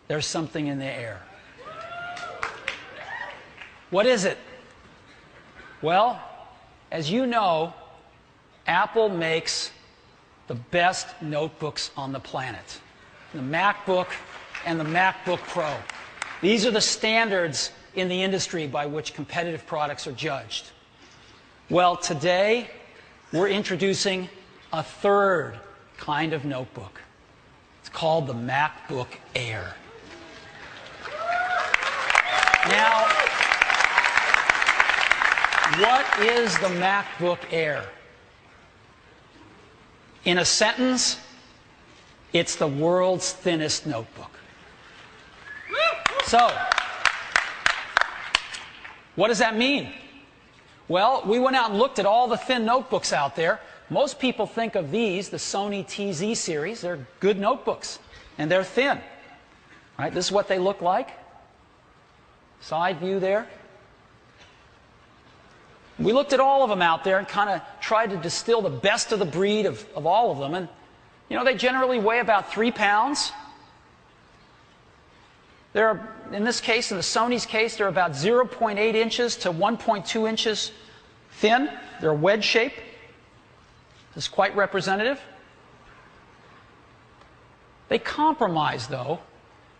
there's something in the air. What is it? Well, as you know, Apple makes the best notebooks on the planet. The MacBook and the MacBook Pro. These are the standards in the industry by which competitive products are judged. Well, today we're introducing a third kind of notebook. It's called the MacBook Air. Now, what is the MacBook Air? In a sentence, it's the world's thinnest notebook. So, what does that mean? Well, we went out and looked at all the thin notebooks out there. Most people think of these, the Sony TZ series. They're good notebooks, and they're thin. Right? This is what they look like. Side view there. We looked at all of them out there and kind of tried to distill the best of the breed of all of them. And, you know, they generally weigh about 3 pounds. They're, in this case, in the Sony's case, they're about 0.8 inches to 1.2 inches thin. They're a wedge shape. This is quite representative. They compromise, though,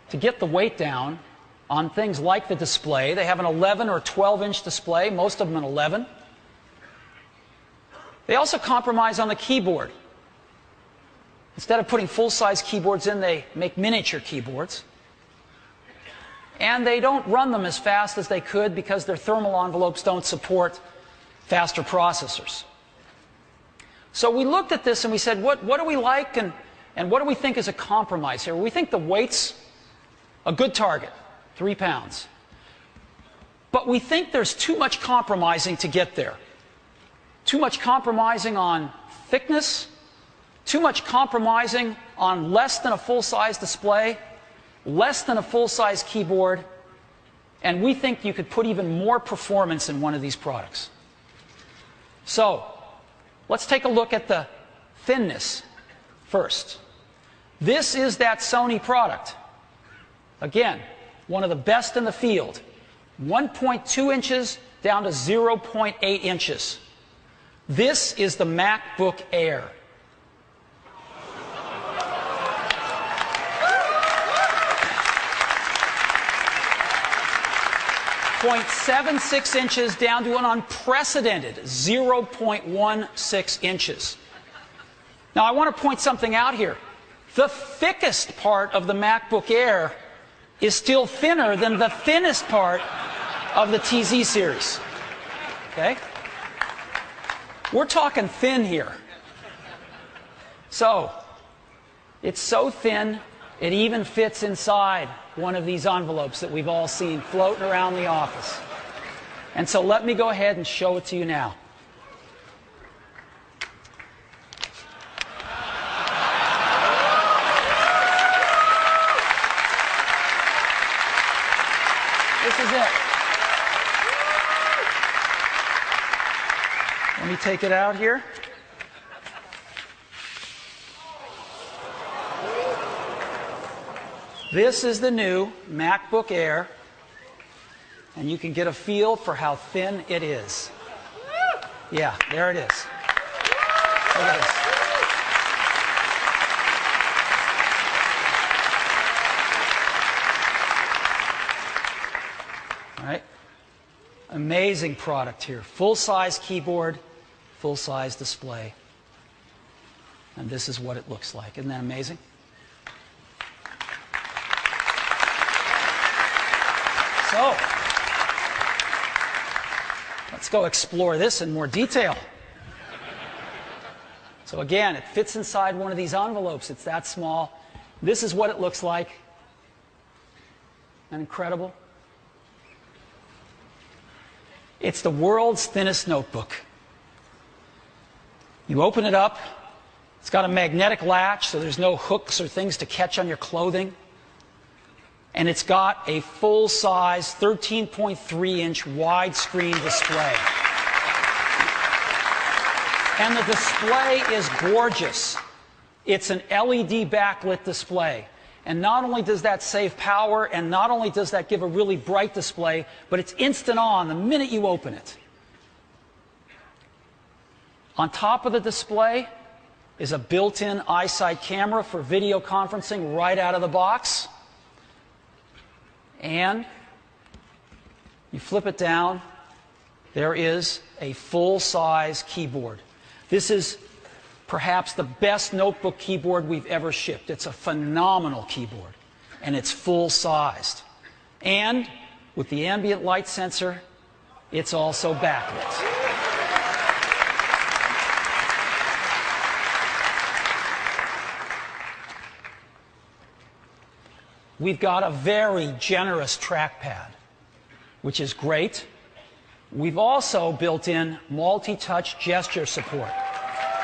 to get the weight down on things like the display. They have an 11 or 12-inch display, most of them an 11. They also compromise on the keyboard. Instead of putting full-size keyboards in, they make miniature keyboards. And they don't run them as fast as they could because their thermal envelopes don't support faster processors. So we looked at this and we said, what do we like and what do we think is a compromise here? We think the weight's a good target, 3 pounds. But we think there's too much compromising to get there. Too much compromising on thickness, too much compromising on less than a full-size display, less than a full-size keyboard, and we think you could put even more performance in one of these products. So, let's take a look at the thinness first. This is that Sony product. Again, one of the best in the field. 1.2 inches down to 0.8 inches. This is the MacBook Air. 0.76 inches down to an unprecedented 0.16 inches. Now, I want to point something out here. The thickest part of the MacBook Air is still thinner than the thinnest part of the TZ series. Okay? We're talking thin here. So, it's so thin, it even fits inside one of these envelopes that we've all seen floating around the office. And so let me go ahead and show it to you now. This is it. Let me take it out here. This is the new MacBook Air, and you can get a feel for how thin it is. Yeah, there it is. Look at this. All right. Amazing product here. Full-size keyboard, full-size display. And this is what it looks like. Isn't that amazing? So, let's go explore this in more detail. So again, it fits inside one of these envelopes. It's that small. This is what it looks like. Isn't that incredible? It's the world's thinnest notebook. You open it up. It's got a magnetic latch, so there's no hooks or things to catch on your clothing. And it's got a full-size 13.3-inch widescreen display. And the display is gorgeous. It's an LED backlit display. And not only does that save power, and not only does that give a really bright display, but it's instant on the minute you open it. On top of the display is a built-in iSight camera for video conferencing right out of the box. And you flip it down, there is a full-size keyboard. This is perhaps the best notebook keyboard we've ever shipped. It's a phenomenal keyboard, and it's full-sized. And with the ambient light sensor, it's also backlit. We've got a very generous trackpad, which is great. We've also built in multi-touch gesture support.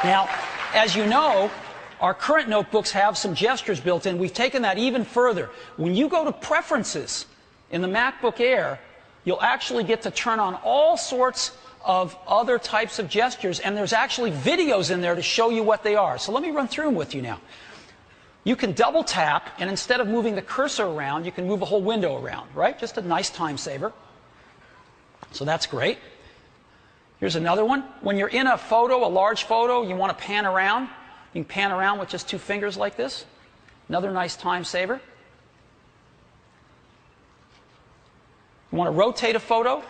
Now, as you know, our current notebooks have some gestures built in. We've taken that even further. When you go to Preferences in the MacBook Air, you'll actually get to turn on all sorts of other types of gestures, and there's actually videos in there to show you what they are. So let me run through them with you now. You can double tap, and instead of moving the cursor around, you can move a whole window around, right? Just a nice time saver. So that's great. Here's another one. When you're in a photo, a large photo, you want to pan around. You can pan around with just 2 fingers like this. Another nice time saver. You want to rotate a photo.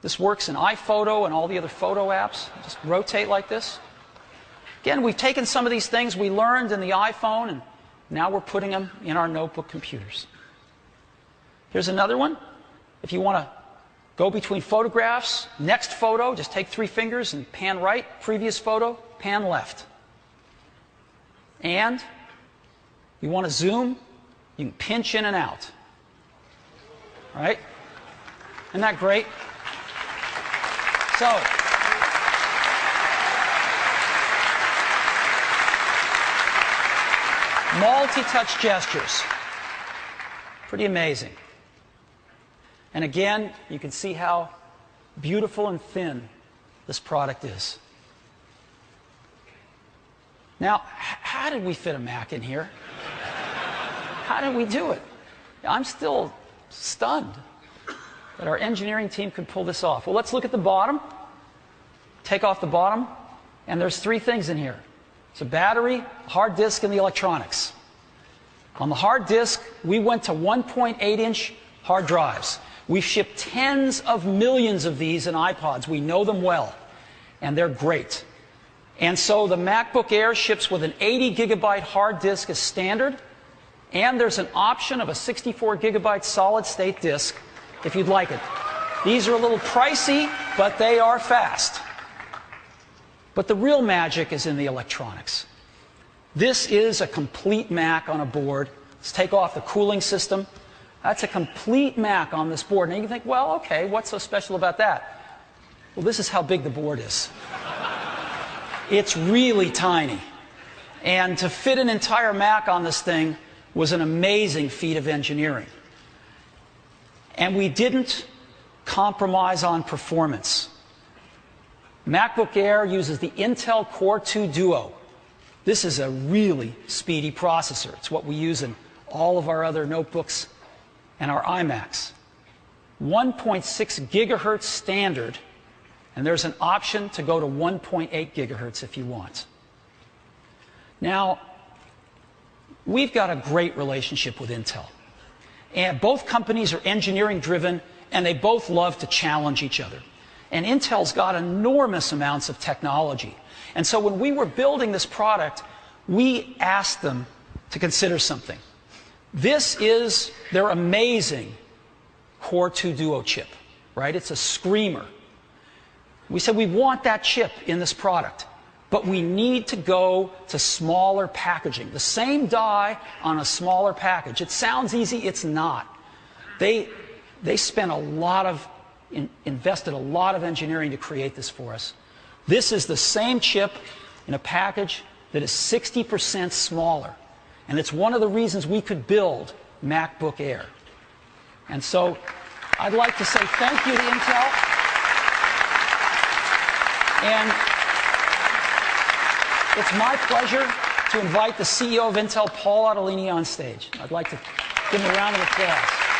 This works in iPhoto and all the other photo apps. Just rotate like this. Again, we've taken some of these things we learned in the iPhone, and now we're putting them in our notebook computers. Here's another one. If you want to go between photographs, next photo, just take 3 fingers and pan right. Previous photo, pan left. And you want to zoom, you can pinch in and out. Right? Isn't that great? So, multi-touch gestures. Pretty amazing. And again, you can see how beautiful and thin this product is. Now, how did we fit a Mac in here? How did we do it? I'm still stunned that our engineering team could pull this off. Well, let's look at the bottom. Take off the bottom, and there's 3 things in here. It's a battery, hard disk, and the electronics. On the hard disk, we went to 1.8-inch hard drives. We've shipped tens of millions of these in iPods. We know them well, and they're great. And so the MacBook Air ships with an 80-gigabyte hard disk as standard, and there's an option of a 64-gigabyte solid-state disk if you'd like it. These are a little pricey, but they are fast. But the real magic is in the electronics. This is a complete Mac on a board. Let's take off the cooling system. That's a complete Mac on this board. And you can think, well, okay, what's so special about that? Well, this is how big the board is. It's really tiny. And to fit an entire Mac on this thing was an amazing feat of engineering. And we didn't compromise on performance. MacBook Air uses the Intel Core 2 Duo. This is a really speedy processor. It's what we use in all of our other notebooks and our iMacs. 1.6 gigahertz standard, and there's an option to go to 1.8 gigahertz if you want. Now, we've got a great relationship with Intel. And both companies are engineering driven, and they both love to challenge each other. And Intel's got enormous amounts of technology. And so when we were building this product, we asked them to consider something. This is their amazing Core 2 Duo chip, right? It's a screamer. We said we want that chip in this product, but we need to go to smaller packaging. The same die on a smaller package. It sounds easy, it's not. They spent a lot of invested a lot of engineering to create this for us. This is the same chip in a package that is 60% smaller. And it's one of the reasons we could build MacBook Air. And so I'd like to say thank you to Intel. And it's my pleasure to invite the CEO of Intel, Paul Otellini, on stage. I'd like to give him a round of applause.